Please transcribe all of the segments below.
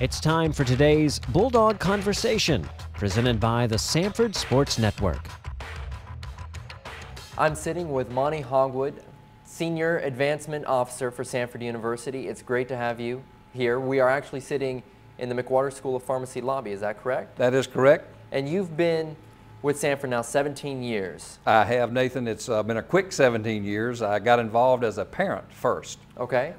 It's time for today's Bulldog Conversation, presented by the Sanford Sports Network. I'm sitting with Monty Hogewood, Senior Advancement Officer for Samford University. It's great to have you here. We are actually sitting in the McWater School of Pharmacy lobby, is that correct? That is correct. And you've been with Sanford now 17 years. I have, Nathan. It's been a quick 17 years. I got involved as a parent first. Okay.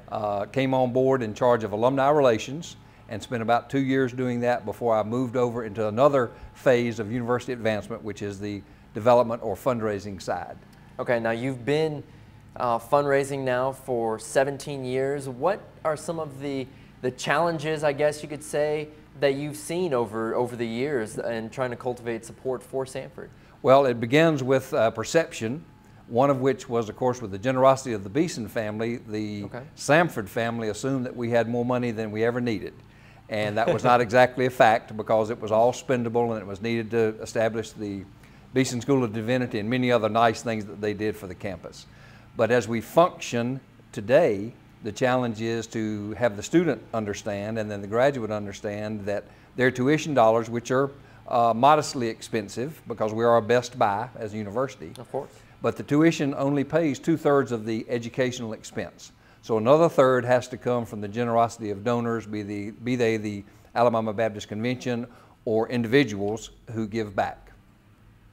Came on board in charge of alumni relations and spent about 2 years doing that before I moved over into another phase of university advancement, which is the development or fundraising side. Okay, now you've been fundraising now for 17 years. What are some of the challenges, I guess you could say, that you've seen over the years in trying to cultivate support for Sanford? Well, it begins with perception, one of which was, of course, with the generosity of the Beeson family. The Samford family assumed that we had more money than we ever needed. And that was not exactly a fact, because it was all spendable and it was needed to establish the Beeson School of Divinity and many other nice things that they did for the campus. But as we function today, the challenge is to have the student understand and then the graduate understand that their tuition dollars, which are modestly expensive because we are our best buy as a university, of course, but the tuition only pays 2/3 of the educational expense. So another third has to come from the generosity of donors, be they the Alabama Baptist Convention or individuals who give back.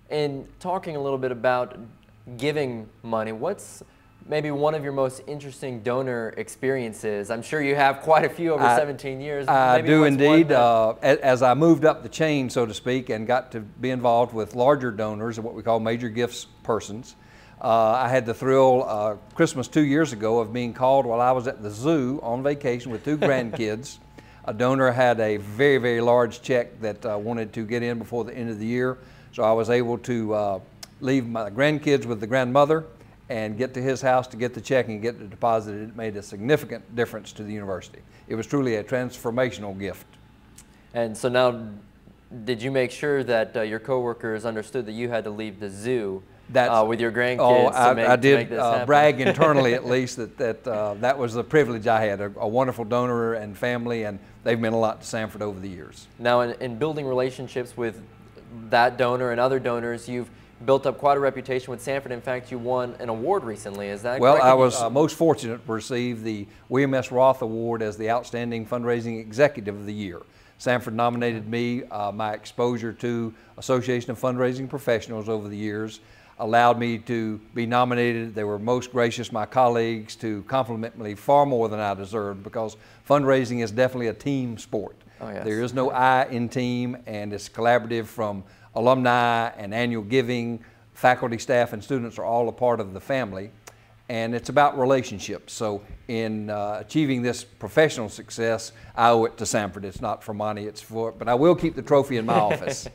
And talking a little bit about giving money, what's maybe one of your most interesting donor experiences? I'm sure you have quite a few over 17 years. I do indeed. As I moved up the chain, so to speak, and got to be involved with larger donors and what we call major gifts persons, I had the thrill Christmas 2 years ago of being called while I was at the zoo on vacation with 2 grandkids. A donor had a very, very large check that wanted to get in before the end of the year, so I was able to leave my grandkids with the grandmother and get to his house to get the check and get it deposited. It made a significant difference to the university. It was truly a transformational gift. And so now, did you make sure that your coworkers understood that you had to leave the zoo with your grandkids to make this happen? Brag internally at least that was the privilege I had, a wonderful donor and family, and they've meant a lot to Sanford over the years. Now in building relationships with that donor and other donors, you've built up quite a reputation with Sanford. In fact, you won an award recently, is that correct? Well, I was most fortunate to receive the William S. Roth Award as the Outstanding Fundraising Executive of the Year. Sanford nominated me. My exposure to Association of Fundraising Professionals over the years allowed me to be nominated. They were most gracious, my colleagues, to compliment me far more than I deserved, because fundraising is definitely a team sport. Oh, yes. There is no I in team, and it's collaborative from alumni and annual giving. Faculty, staff, and students are all a part of the family, and it's about relationships. So in achieving this professional success, I owe it to Samford. It's not for money, it's for, but I will keep the trophy in my office.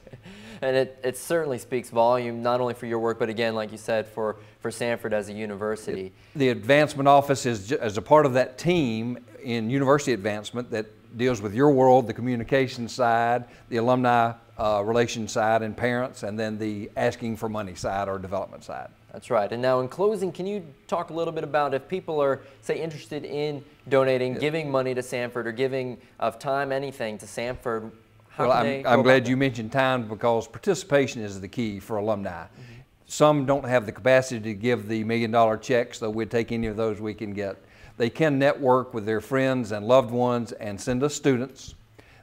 And it certainly speaks volume, not only for your work, but again, like you said, for Sanford as a university. The advancement office is as a part of that team in university advancement that deals with your world, the communication side, the alumni relations side and parents, and then the asking for money side or development side. That's right. And now in closing, can you talk a little bit about if people are, say, interested in donating, giving money to Sanford, or giving of time, anything to Sanford? Well, I'm glad you mentioned time, because participation is the key for alumni. Some don't have the capacity to give the $1 million checks, so we'd take any of those we can get. They can network with their friends and loved ones and send us students.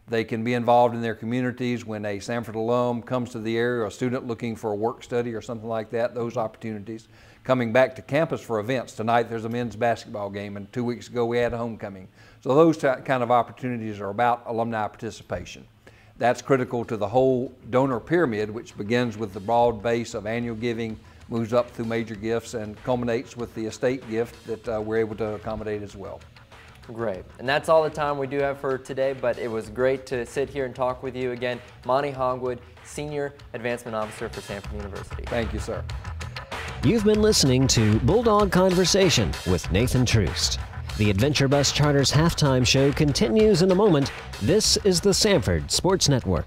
They can be involved in their communities when a Sanford alum comes to the area, or a student looking for a work study or something like that, those opportunities. Coming back to campus for events. Tonight there's a men's basketball game, and 2 weeks ago we had a homecoming. So those kind of opportunities are about alumni participation. That's critical to the whole donor pyramid, which begins with the broad base of annual giving, moves up through major gifts, and culminates with the estate gift that we're able to accommodate as well. Great. And that's all the time we do have for today, but it was great to sit here and talk with you again. Monty Hogewood, Senior Advancement Officer for Sanford University. Thank you, sir. You've been listening to Bulldog Conversation with Nathan Troost. The Adventure Bus Charter's halftime show continues in a moment. This is the Sanford Sports Network.